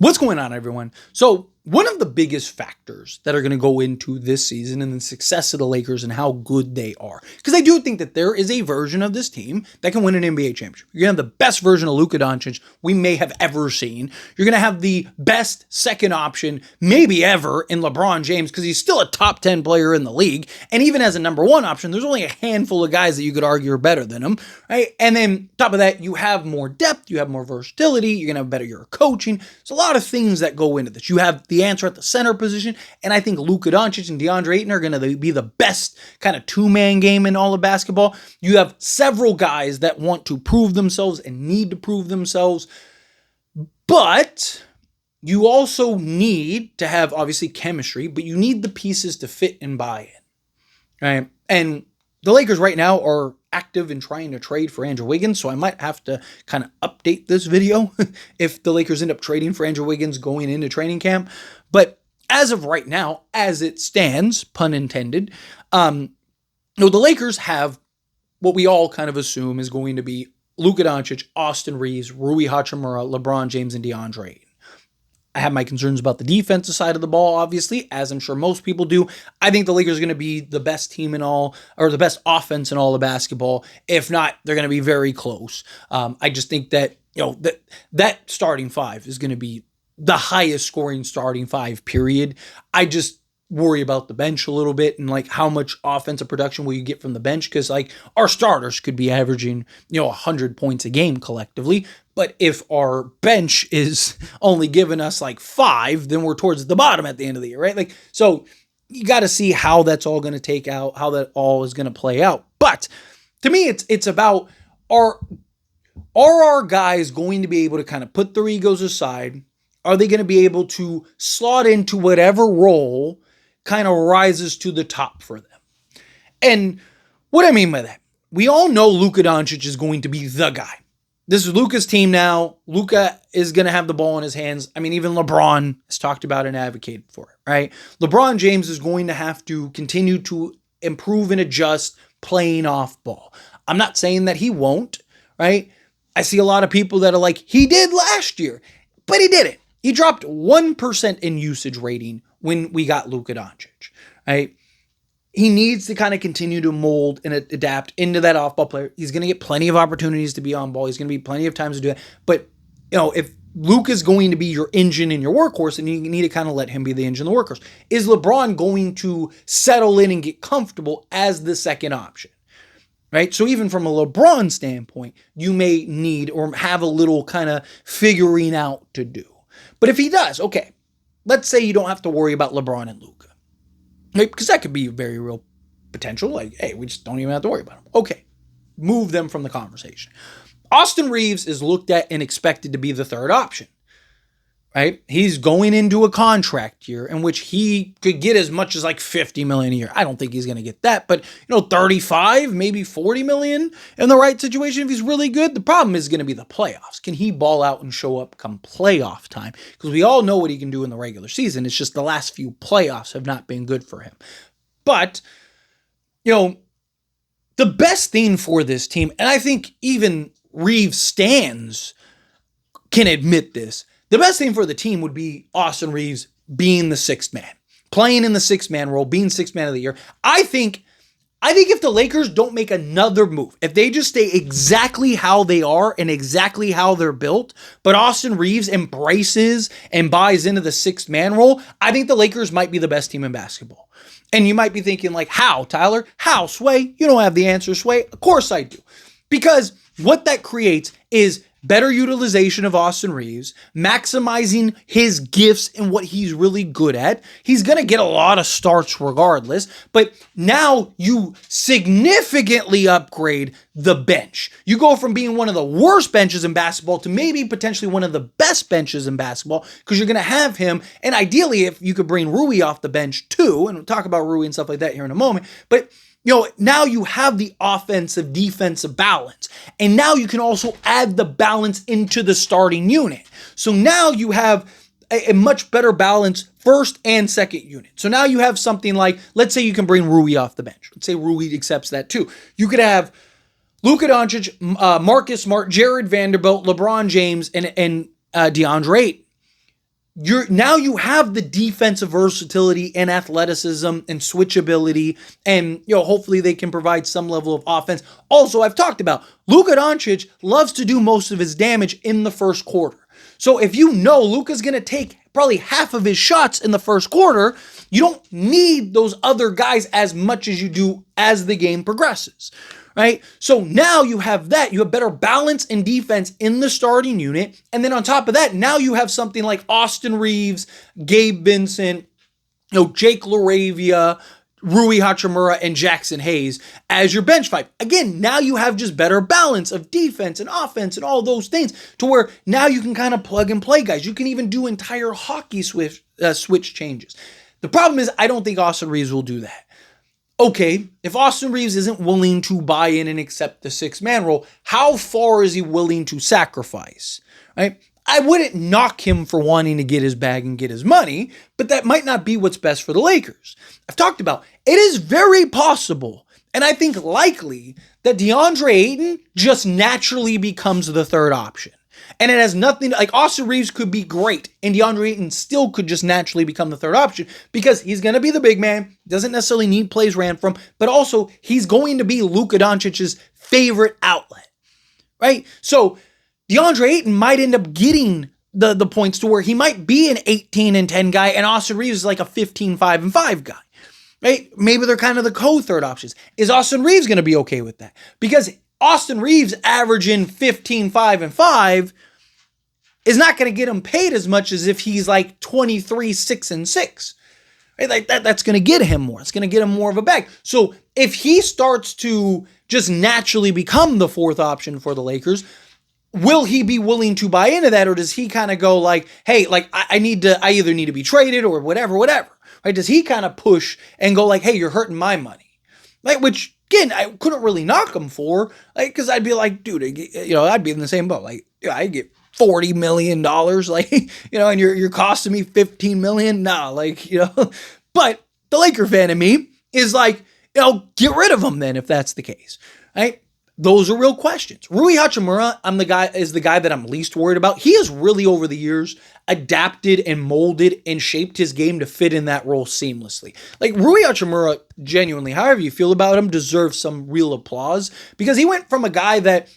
What's going on, everyone? So, one of the biggest factors that are going to go into this season and the success of the Lakers and how good they are, because I do think that there is a version of this team that can win an NBA championship. You're going to have the best version of Luka Doncic we may have ever seen. You're going to have the best second option, maybe ever, in LeBron James, because he's still a top 10 player in the league. And even as a number one option, there's only a handful of guys that you could argue are better than him, right? And then, top of that, you have more depth, you have more versatility, you're going to have better your coaching. There's a lot of things that go into this. You have the answer at the center position, and I think Luka Doncic and DeAndre Ayton are going to be the best kind of two-man game in all of basketball. You have several guys that want to prove themselves and need to prove themselves, but you also need to have, obviously, chemistry, but you need the pieces to fit and buy in, right? And the Lakers right now are active in trying to trade for Andrew Wiggins, so I might have to kind of update this video if the Lakers end up trading for Andrew Wiggins going into training camp. But as of right now, as it stands, pun intended, the Lakers have what we all kind of assume is going to be Luka Doncic, Austin Reeves, Rui Hachimura, LeBron James, and DeAndre Ayton. I have my concerns about the defensive side of the ball, obviously, as I'm sure most people do. I think the Lakers are going to be the best team in all, or the best offense in all of basketball. If not, they're going to be very close. I just think that, that starting five is going to be the highest scoring starting five, period. I just worry about the bench a little bit and how much offensive production will you get from the bench, because our starters could be averaging 100 points a game collectively, but if our bench is only giving us 5, then we're towards the bottom at the end of the year, right? So you got to see how that's all going to take out, how that all is going to play out. But to me, it's about are our guys going to be able to kind of put their egos aside? Are they going to be able to slot into whatever role kind of rises to the top for them? And what I mean by that, we all know Luka Doncic is going to be the guy. This is Luka's team now. Luka is going to have the ball in his hands. I mean, even LeBron has talked about and advocated for it, right? LeBron James is going to have to continue to improve and adjust playing off ball. I'm not saying that he won't, right? I see a lot of people that are like, he did last year, but he didn't. He dropped 1% in usage rating when we got Luka Doncic, right? He needs to kind of continue to mold and adapt into that off-ball player. He's going to get plenty of opportunities to be on ball. He's going to be plenty of times to do that. But, if Luka's going to be your engine and your workhorse, then you need to kind of let him be the engine and the workhorse. Is LeBron going to settle in and get comfortable as the second option? Right? So even from a LeBron standpoint, you may need or have a little kind of figuring out to do. But if he does, okay, let's say you don't have to worry about LeBron and Luka. Right? Because that could be a very real potential. Hey, we just don't even have to worry about them. Okay, move them from the conversation. Austin Reeves is looked at and expected to be the third option. Right? He's going into a contract year in which he could get as much as $50 million a year. I don't think he's going to get that, but 35, maybe 40 million in the right situation if he's really good. The problem is going to be the playoffs. Can he ball out and show up come playoff time? Because we all know what he can do in the regular season. It's just the last few playoffs have not been good for him. But, the best thing for this team, and I think even Reeves stands can admit this, the best thing for the team would be Austin Reeves being the sixth man, playing in the sixth man role, being sixth man of the year. I think if the Lakers don't make another move, if they just stay exactly how they are and exactly how they're built, but Austin Reeves embraces and buys into the sixth man role, I think the Lakers might be the best team in basketball. And you might be thinking how, Tyler? How, Sway? You don't have the answer, Sway. Of course I do. Because what that creates is better utilization of Austin Reeves, maximizing his gifts and what he's really good at. He's going to get a lot of starts regardless, but now you significantly upgrade the bench. You go from being one of the worst benches in basketball to maybe potentially one of the best benches in basketball, because you're going to have him, and ideally if you could bring Rui off the bench too, and we'll talk about Rui and stuff like that here in a moment, but now you have the offensive defensive balance, and now you can also add the balance into the starting unit. So now you have a much better balance first and second unit. So now you have something let's say you can bring Rui off the bench. Let's say Rui accepts that too. You could have Luka Doncic, Marcus Smart, Jared Vanderbilt, LeBron James, and DeAndre Ayton. now you have the defensive versatility and athleticism and switchability, and hopefully they can provide some level of offense. Also, I've talked about Luka Doncic loves to do most of his damage in the first quarter. So if Luka's going to take probably half of his shots in the first quarter, you don't need those other guys as much as you do as the game progresses. Right? So now you have that. You have better balance and defense in the starting unit. And then on top of that, now you have something like Austin Reeves, Gabe Vincent, Jake LaRavia, Rui Hachimura, and Jackson Hayes as your bench five. Again, now you have just better balance of defense and offense and all those things to where now you can kind of plug and play guys. You can even do entire hockey switch changes. The problem is I don't think Austin Reeves will do that. Okay, if Austin Reeves isn't willing to buy in and accept the 6-man role, how far is he willing to sacrifice? Right? I wouldn't knock him for wanting to get his bag and get his money, but that might not be what's best for the Lakers. I've talked about it is very possible, and I think likely, that DeAndre Ayton just naturally becomes the third option. And it has nothing, like Austin Reeves could be great, and DeAndre Ayton still could just naturally become the third option because he's going to be the big man, doesn't necessarily need plays ran from, but also he's going to be Luka Doncic's favorite outlet, right? So DeAndre Ayton might end up getting the points to where he might be an 18-10 guy, and Austin Reeves is like a 15-5 guy, right? Maybe they're kind of the co-third options. Is Austin Reeves going to be okay with that? Because Austin Reeves averaging 15-5 is not going to get him paid as much as if he's like 23-6. Right? Like that's going to get him more. It's going to get him more of a bag. So if he starts to just naturally become the fourth option for the Lakers, will he be willing to buy into that, or does he kind of go like, hey, like I either need to be traded or whatever, right? Does he kind of push and go like, hey, you're hurting my money, like, which again, I couldn't really knock him for, like, because I'd be like, dude, I'd be in the same boat. Like, I get $40 million, like, and you're costing me $15 million. Nah, like, but the Laker fan in me is like, get rid of him then if that's the case, right? Those are real questions. Rui Hachimura, is the guy that I'm least worried about. He has really over the years adapted and molded and shaped his game to fit in that role seamlessly. Like Rui Hachimura, genuinely, however you feel about him, deserves some real applause because he went from a guy that,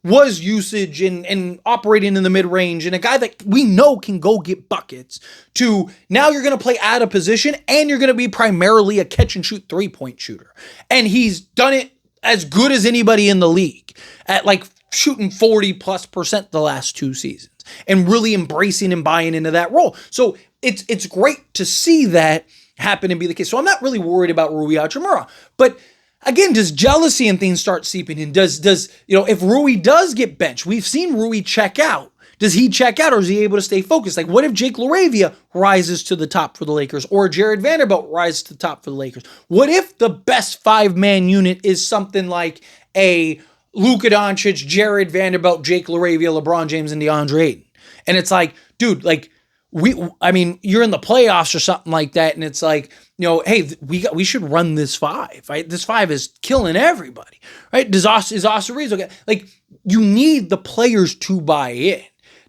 was usage and operating in the mid-range and a guy that we know can go get buckets to now you're going to play out of position and you're going to be primarily a catch and shoot 3-point shooter. And he's done it as good as anybody in the league at like shooting 40+% the last 2 seasons and really embracing and buying into that role. So it's great to see that happen and be the case. So I'm not really worried about Rui Hachimura, but again, does jealousy and things start seeping in? Does if Rui does get benched, we've seen Rui check out. Does he check out or is he able to stay focused? Like, what if Jake LaRavia rises to the top for the Lakers or Jared Vanderbilt rises to the top for the Lakers? What if the best 5-man unit is something like a Luka Doncic, Jared Vanderbilt, Jake LaRavia, LeBron James, and DeAndre Ayton? And it's like, dude, like, you're in the playoffs or something like that, and it's like, hey, we should run this 5, right? This 5 is killing everybody, right? Is Austin Reeves okay? Like, you need the players to buy in.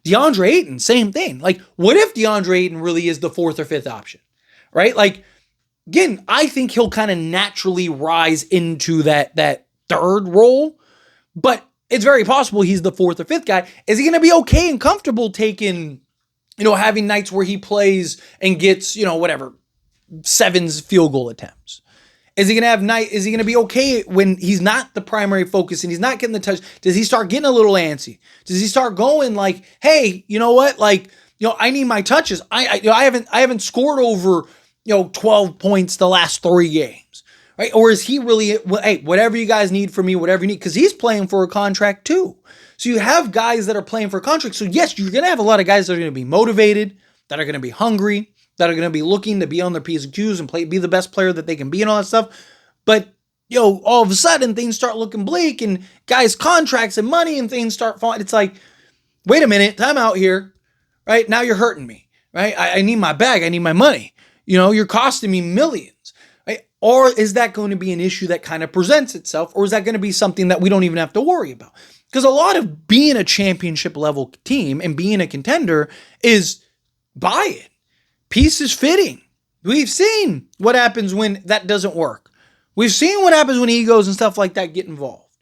DeAndre Ayton, same thing. Like, what if DeAndre Ayton really is the 4th or 5th option, right? Like, again, I think he'll kind of naturally rise into that third role, but it's very possible he's the 4th or 5th guy. Is he going to be okay and comfortable taking, having nights where he plays and gets, 7 field goal attempts? Is he going to be okay when he's not the primary focus and he's not getting the touch? Does he start getting a little antsy? Does he start going like, hey, you know what? Like, I need my touches. I haven't scored over, 12 points the last 3 games, right? Or is he really, hey, whatever you guys need from me, whatever you need, because he's playing for a contract too. So you have guys that are playing for a contract. So yes, you're going to have a lot of guys that are going to be motivated, that are going to be hungry, that are going to be looking to be on their P's and Q's and be the best player that they can be and all that stuff. But, all of a sudden things start looking bleak and guys' contracts and money and things start falling. It's like, wait a minute, time out here, right? Now you're hurting me, right? I need my bag. I need my money. You're costing me millions, right? Or is that going to be an issue that kind of presents itself? Or is that going to be something that we don't even have to worry about? Because a lot of being a championship level team and being a contender is buy-in, pieces fitting. We've seen what happens when that doesn't work. We've seen what happens when egos and stuff like that get involved.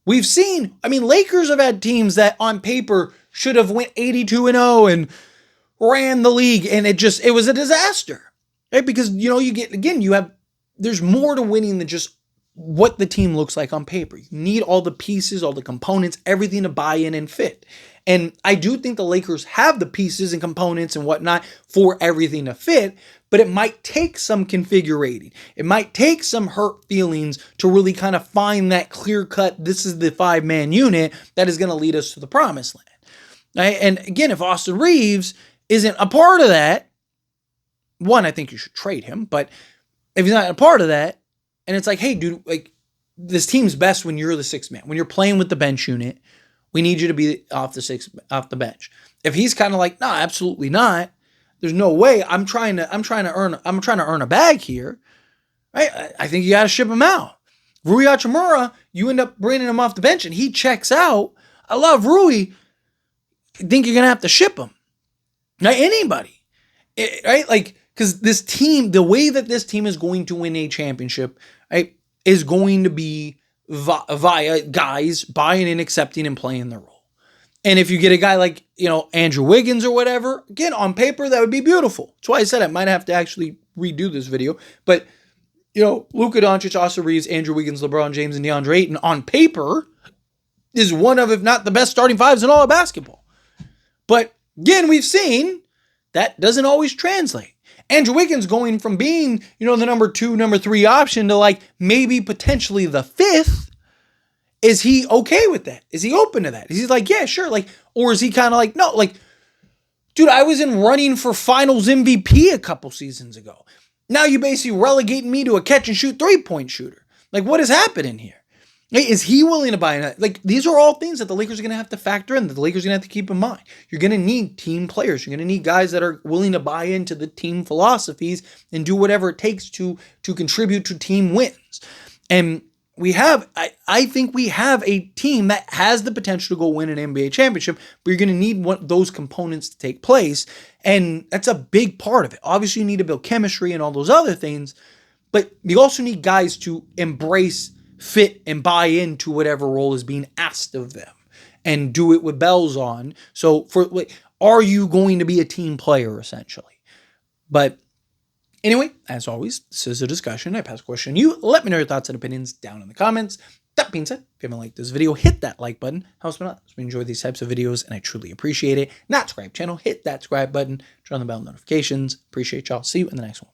We've seen, Lakers have had teams that on paper should have went 82-0 and ran the league, and it was a disaster, right? Because, there's more to winning than just what the team looks like on paper. You need all the pieces, all the components, everything to buy in and fit. And I do think the Lakers have the pieces and components and whatnot for everything to fit, but it might take some configurating. It might take some hurt feelings to really kind of find that clear cut, this is the 5-man unit that is going to lead us to the promised land. Right? And again, if Austin Reeves isn't a part of that, one, I think you should trade him, but if he's not a part of that, and it's like, hey, dude, this team's best when you're the 6th man. When you're playing with the bench unit, we need you to be off the bench. If he's kind of like, no, absolutely not. There's no way. I'm trying to earn a bag here. Right? I think you got to ship him out. Rui Hachimura, you end up bringing him off the bench and he checks out. I love Rui. I think you're gonna have to ship him. Not anybody, right? Because this team, the way that this team is going to win a championship, right, is going to be via guys buying and accepting and playing the role. And if you get a guy like, Andrew Wiggins or whatever, again, on paper, that would be beautiful. That's why I said I might have to actually redo this video. But, Luka Doncic, Austin Reeves, Andrew Wiggins, LeBron James, and DeAndre Ayton on paper is one of, if not the best starting fives in all of basketball. But again, we've seen that doesn't always translate. Andrew Wiggins going from being, the number 2, number 3 option to maybe potentially the 5th. Is he okay with that? Is he open to that? Is he like, yeah, sure. Or is he kind of like, no, dude, I was in running for finals MVP a couple seasons ago. Now you basically relegating me to a catch and shoot 3-point shooter. What is happening here? Is he willing to buy in? These are all things that the Lakers are going to have to factor in, that the Lakers are going to have to keep in mind. You're going to need team players. You're going to need guys that are willing to buy into the team philosophies and do whatever it takes to contribute to team wins. And I think we have a team that has the potential to go win an NBA championship, but you're going to need those components to take place. And that's a big part of it. Obviously, you need to build chemistry and all those other things, but you also need guys to embrace, fit, and buy into whatever role is being asked of them and do it with bells on. So are you going to be a team player essentially? But anyway, as always, this is a discussion. I pass a question to you. Let me know your thoughts and opinions down in the comments. That being said, if you haven't liked this video, hit that like button. Helps me out. We enjoy these types of videos and I truly appreciate it. Not subscribe channel, hit that subscribe button, turn on the bell notifications. Appreciate y'all. See you in the next one.